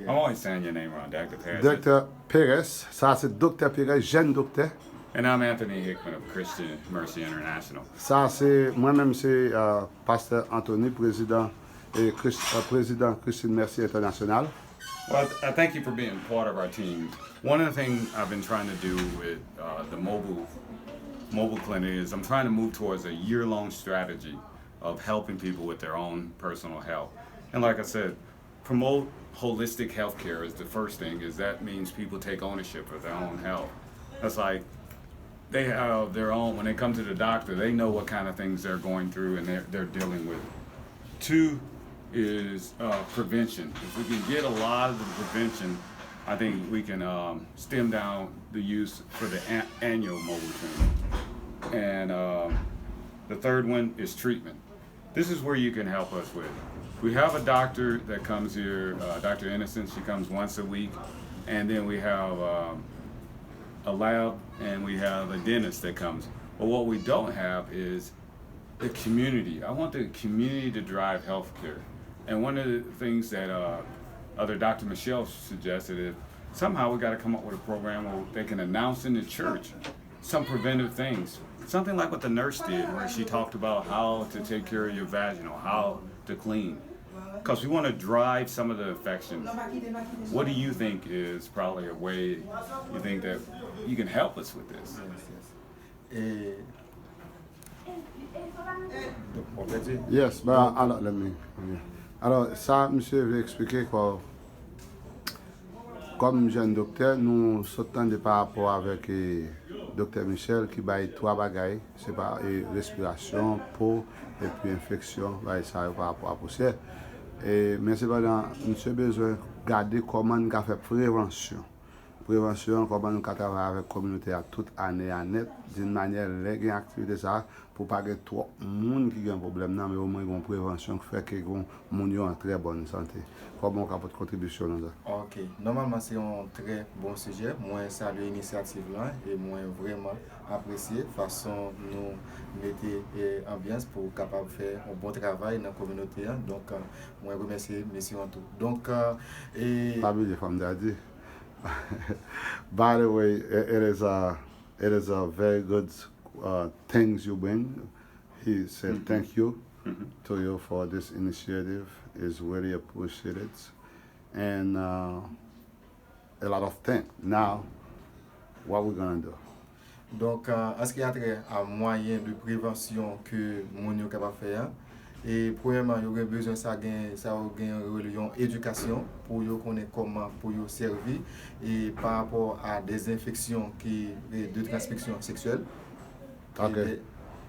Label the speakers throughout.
Speaker 1: I'm always saying your name wrong, Dr. Perese.
Speaker 2: Dr. Perese, ça c'est Dr. Perese, jeune docteur.
Speaker 1: And I'm Anthony Hickman of Christian Mercy International.
Speaker 2: Ça c'est moi-même c'est pasteur Anthony, président président Christian Mercy International.
Speaker 1: Well, I thank you for being part of our team. One of the things I've been trying to do with the mobile clinic is I'm trying to move towards a year-long strategy of helping people with their own personal health. And like I said, promote holistic healthcare is the first thing, is that means people take ownership of their own health. That's like they have their own, when they come to the doctor, they know what kind of things they're going through and they're dealing with. Two is prevention. If we can get a lot of the prevention, I think we can stem down the use for the annual mobile clinic. And the third one is treatment. This is where you can help us with. We have a doctor that comes here, Dr. Innocent. She comes once a week. And then we have a lab and we have a dentist that comes. But what we don't have is the community. I want the community to drive healthcare. And one of the things that other Dr. Michelle suggested is somehow we got to come up with a program where they can announce in the church some preventive things. Something like what the nurse did, where she talked about how to take care of your vaginal, how to clean. Because we want to drive some of the infections. What do you think is probably a way you think that you can help us with this?
Speaker 2: Yes, but alors, let me. Alors, ça, monsieur veut expliquer quoi. Comme jeune docteur, nous sautons par rapport avec docteur Michel qui baille trois bagailles, c'est pas respiration, peau et puis infection, ça par rapport à la poussière. Mais c'est pas dans, monsieur besoin de garder comment nous faire prévention. Prévention, comment nous travailler avec la communauté à toute année à net, d'une manière légale, activité ça, pour pas que trop de monde qui a un problème, mais au moins une prévention qui fait que les gens soient en très bonne santé. Comment on peut contribution dans ça?
Speaker 3: Ok, normalement c'est un très bon sujet. Moi, salue l'initiative là et moi vraiment apprécié la façon nous mettre ambiance pour capable faire un bon travail dans la communauté. Donc, moi remercie mission en tout. Donc,
Speaker 2: pas bien femme daddy. By the way, it is a very good things you bring. He said thank you to you for this initiative. It's really appreciated, and a lot of things. Now, what we're gonna do?
Speaker 3: Donc, en ce qui a trait à moyen de prévention que mon est capable de faire, et premièrement, il y aurait besoin ça religion éducation pour yo connaître comment pour yo servir et par rapport à des infections de transmission sexuelle.
Speaker 2: Okay.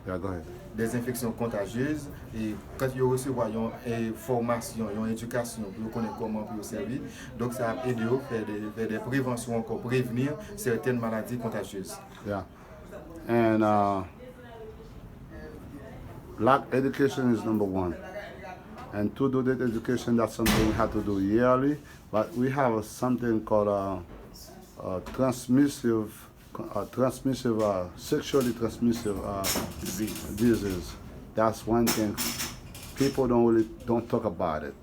Speaker 2: Yeah, go ahead.
Speaker 3: Des infections contagieuses et quand ils recevoir une formation, une éducation pour connaître comment pour servir, donc ça a aidé à faire des préventions encore prévenir certaines maladies contagieuses.
Speaker 2: Yeah. And education is number one. And to do that education, that's something we have to do yearly. But we have something called sexually transmissive disease. That's one thing. People don't talk about it.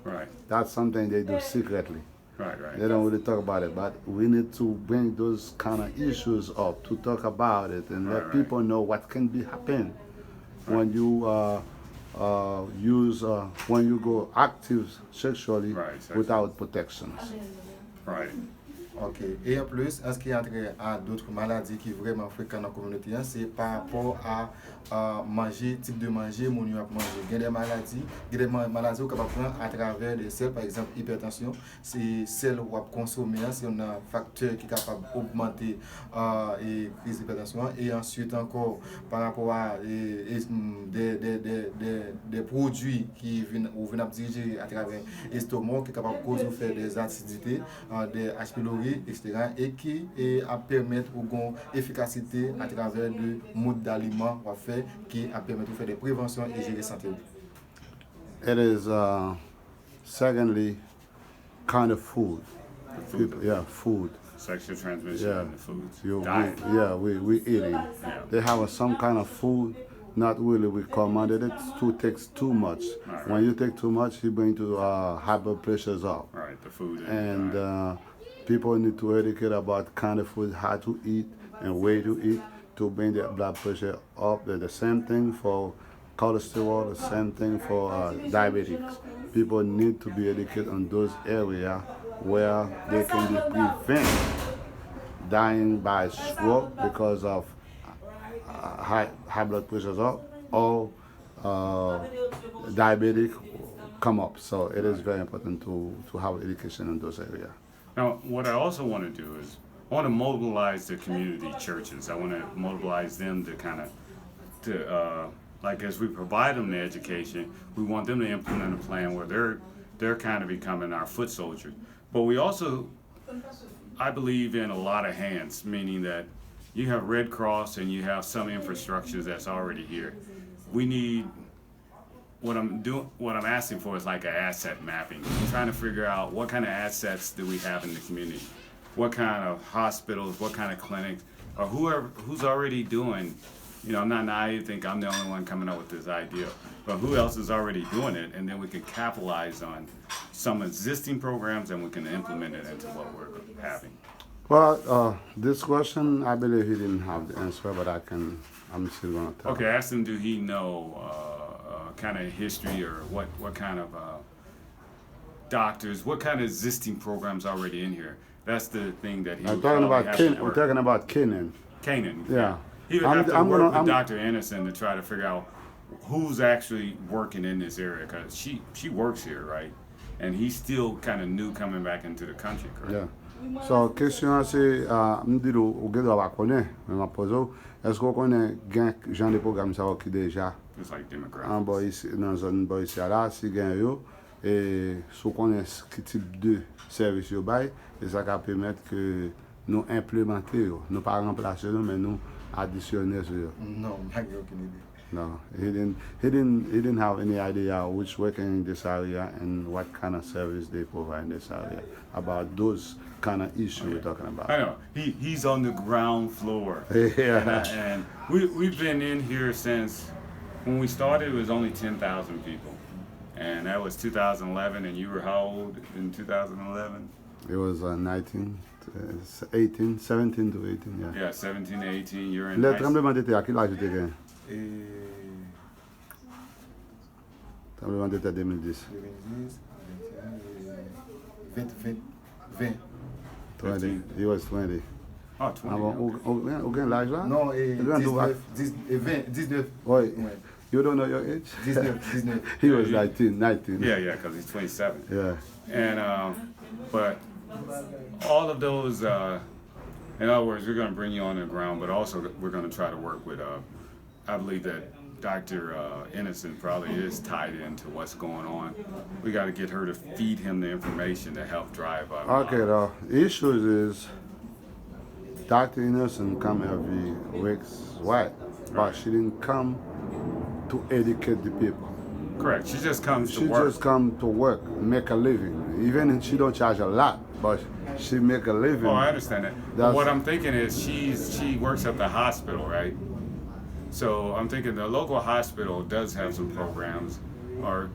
Speaker 1: Right.
Speaker 2: That's something they do secretly.
Speaker 1: Right.
Speaker 2: They don't really talk about it, but we need to bring those kind of issues up to talk about it and let people know what can be happen when you when you go active sexually without protections.
Speaker 1: Right.
Speaker 3: Ok. Et en plus, en ce qui a trait à d'autres maladies qui sont vraiment fréquentes dans la communauté, c'est par rapport à manger, type de manger, mon a manger. Il y a des maladies qu'on peut prendre à travers des sels, par exemple hypertension. C'est celle qu'on va consommer, c'est un facteur qui est capable d'augmenter et crise d'hypertension. Et ensuite encore par rapport à des produits qui viennent diriger à travers l'estomac, qui est capable de faire des acidités, des H. pylori, etc. et qui a permettre une efficacité à travers le mode d'aliment qu'on fait qui a permis de faire des préventions et gérer santé.
Speaker 2: It is secondly kind of food. Food.
Speaker 1: Sexual transmission in the foods.
Speaker 2: We eating. Yeah. They have some kind of food. Not really recommended it. Takes too much.
Speaker 1: Right.
Speaker 2: When you take too much, you're going to high blood pressures up.
Speaker 1: Right. the food.
Speaker 2: And people need to educate about kind of food, how to eat and way to eat to bring their blood pressure up. The same thing for cholesterol, the same thing for diabetics. People need to be educated on those areas where they can be prevent dying by stroke because of high blood pressures up or diabetic come up. So it is very important to have education in those areas.
Speaker 1: Now, what I also want to do is I want to mobilize the community churches. I want to mobilize them to kind of like as we provide them the education, we want them to implement a plan where they're kind of becoming our foot soldiers. But we also, I believe in a lot of hands, meaning that you have Red Cross and you have some infrastructures that's already here. We need what I'm asking for is like an asset mapping. I'm trying to figure out what kind of assets do we have in the community, what kind of hospitals, what kind of clinics, or who's already doing. You know, I'm not naive, think I'm the only one coming up with this idea, but who else is already doing it, and then we can capitalize on some existing programs and we can implement it into what we're having.
Speaker 2: Well, this question, I believe he didn't have the answer, but I'm still gonna tell.
Speaker 1: Okay, ask him, do he know kind of history or what kind of doctors, what kind of existing programs already in here? That's the thing that he.
Speaker 2: I'm talking about Canaan.
Speaker 1: Canaan.
Speaker 2: Yeah.
Speaker 1: He would have to work with Dr. Anderson to try to figure out who's actually working in this area, because she works here, right? And he's still kind of new coming back into the country, correct?
Speaker 2: Yeah. So, question c'est, me dit ou doit pas connaître, mais m'a posé, est-ce qu'on connaît gain genre de programme ça qui déjà
Speaker 1: It's like demographics.
Speaker 2: en bas ici dans zone bas ici là, si gain yo et sous connaît qui type de service yo bail et ça va permettre que nous implémenter yo, nous pas remplacer nous mais nous additionner sur yo.
Speaker 3: Non, pas aucune idée.
Speaker 2: No, he didn't have any idea which working in this area and what kind of service they provide in this area about those kind of issues we're talking about.
Speaker 1: I know. He's on the ground floor.
Speaker 2: Yeah.
Speaker 1: And we've been in here since when we started. It was only 10,000 people, and that was 2011. And you were how old in 2011?
Speaker 2: It was 17 to 18, yeah.
Speaker 1: Yeah, 17 to 18. You're in
Speaker 2: Le
Speaker 1: high school.
Speaker 2: tremblement de terre, quel âge tu as? Tremblement de terre 2010.
Speaker 3: 20.
Speaker 2: 20. He was 20.
Speaker 1: Oh, 20.
Speaker 2: Ah bon, ou gain l'âge là?
Speaker 3: Non, et 19.
Speaker 2: Oui.
Speaker 3: Ouais.
Speaker 2: You don't know your age?
Speaker 3: 19.
Speaker 2: He was 19.
Speaker 1: Yeah, because he's 27.
Speaker 2: Yeah.
Speaker 1: And but all of those, in other words, we're going to bring you on the ground, but also we're going to try to work with. I believe that Dr. Innocent probably is tied into what's going on. We got to get her to feed him the information to help drive up.
Speaker 2: Okay, the issue is Dr. Innocent come every week, right? But she didn't come to educate the people.
Speaker 1: Correct. She just comes to
Speaker 2: She
Speaker 1: work.
Speaker 2: just come to work, make a living. Even if she don't charge a lot, but she make a living.
Speaker 1: Oh, I understand that. But
Speaker 2: That's-
Speaker 1: what I'm thinking is she works at the hospital, right? So I'm thinking the local hospital does have some programs, or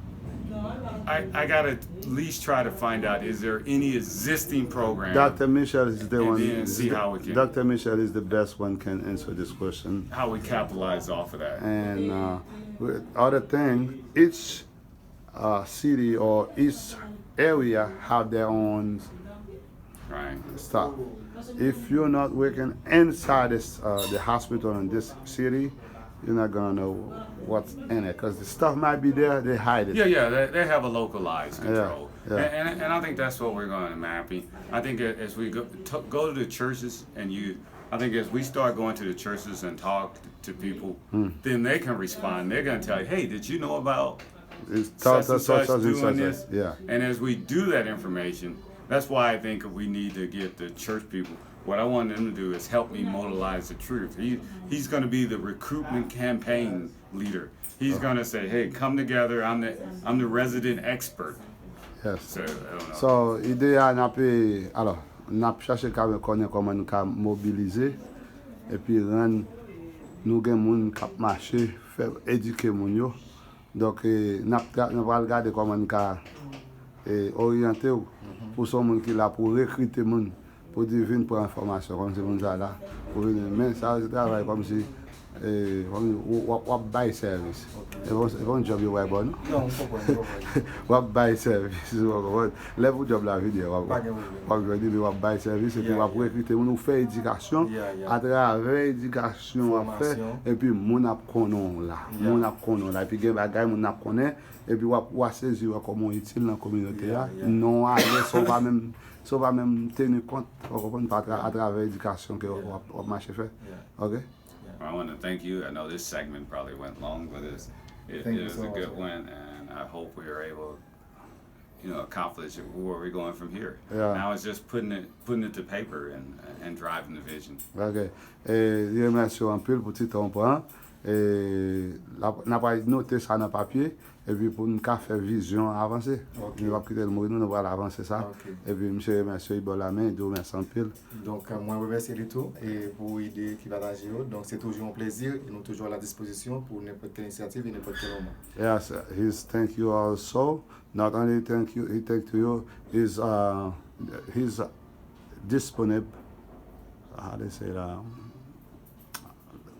Speaker 1: I gotta at least try to find out, is there any existing program?
Speaker 2: Dr. Michel is the
Speaker 1: And
Speaker 2: one.
Speaker 1: then see how we can-
Speaker 2: Dr. Michel is the best one can answer this question.
Speaker 1: How we capitalize off of that?
Speaker 2: And with other thing, each city or each area have their own
Speaker 1: Right.
Speaker 2: stuff. If you're not working inside the hospital in this city, you're not gonna know what's in it because the stuff might be there, they hide it.
Speaker 1: Yeah, they have a localized control.
Speaker 2: Yeah.
Speaker 1: And I think that's what we're going to mapping. I think as we go to the churches I think as we start going to the churches and talk to people, then they can respond. They're going to tell you, hey, did you know about
Speaker 2: It's
Speaker 1: such and such
Speaker 2: and
Speaker 1: doing this?
Speaker 2: Yeah.
Speaker 1: And as we do that information, that's why I think we need to get the church people. What I want them to do is help me modelize the truth. He's going to be the recruitment campaign leader. He's going to say, hey, come together. I'm the resident expert.
Speaker 2: Yes.
Speaker 1: So, I don't know.
Speaker 2: So, idéal n'a cherché comment nous can mobiliser et puis rendre nous gen moun k'ap marcher, faire éduquer moun yo. Donc n'a regarder comment nous can orienter pour son monde qui est là pour recruter monde, pour dire venir pour information, comme c'est monde ça là, pour venir. Mais ça, c'est travail comme si, on buy service. C'est un job, you bon?
Speaker 3: Non, on comprend.
Speaker 2: On buy service. Lève vous job la vidéo. On buy service et puis on va recruter, on fait éducation, à travers éducation à faire, et puis mon a connaît là, et puis il bagay mon a connaît, et puis on va saisir comment utile dans la communauté là. Non, ça va même tenir compte, à travers l'éducation que on marche fait. OK?
Speaker 1: I want to thank you. I know this segment probably went long, but it was a good one, and I hope we are able, accomplish where we're going from here.
Speaker 2: Yeah.
Speaker 1: Now it's just putting it to paper and driving the vision.
Speaker 2: OK. Je remercie un peu pour tout ton point. N'a pas noté ça dans le papier et puis pour nous faire vision avancer. Nous va quitter le mot, nous va avancer ça. Et puis monsieur remercie bon la main, je remercie un peu.
Speaker 3: Donc moi remercie le tout et pour l'idée qui va d'agir. Donc c'est toujours un plaisir et nous toujours à la disposition pour n'importe quelle initiative et n'importe quel moment.
Speaker 2: Yes, he's thank you also. Not only thank you, he thank to you. He's disponible. How do they say that?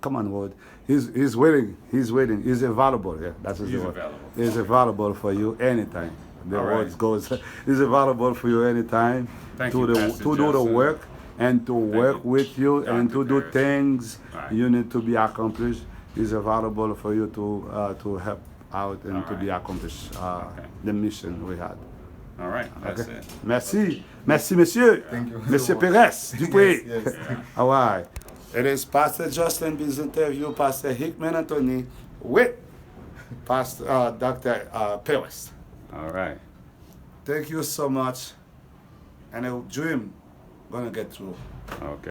Speaker 2: Come on, word. He's waiting. He's available. Yeah, that's his word.
Speaker 1: Available.
Speaker 2: He's available for you anytime. The
Speaker 1: All right.
Speaker 2: words goes. He's available for you anytime
Speaker 1: Thank
Speaker 2: to
Speaker 1: you,
Speaker 2: do
Speaker 1: Pastor
Speaker 2: the
Speaker 1: Justin.
Speaker 2: work and to work
Speaker 1: you,
Speaker 2: with you and to
Speaker 1: Dr.
Speaker 2: do
Speaker 1: Perese.
Speaker 2: things
Speaker 1: All right.
Speaker 2: you need to be accomplished. He's available for you to help out and
Speaker 1: All
Speaker 2: to be
Speaker 1: right.
Speaker 2: accomplished
Speaker 1: Okay.
Speaker 2: the mission we had.
Speaker 1: All right, that's
Speaker 2: Okay.
Speaker 1: it.
Speaker 2: Merci, monsieur.
Speaker 3: Thank you.
Speaker 2: Monsieur Perese, Dupré.
Speaker 3: Yes.
Speaker 2: All right. It is Pastor Justin B's interview, Pastor Hickman Anthony with Pastor Dr. Perese.
Speaker 1: All right.
Speaker 2: Thank you so much, and a dream gonna get through.
Speaker 1: Okay.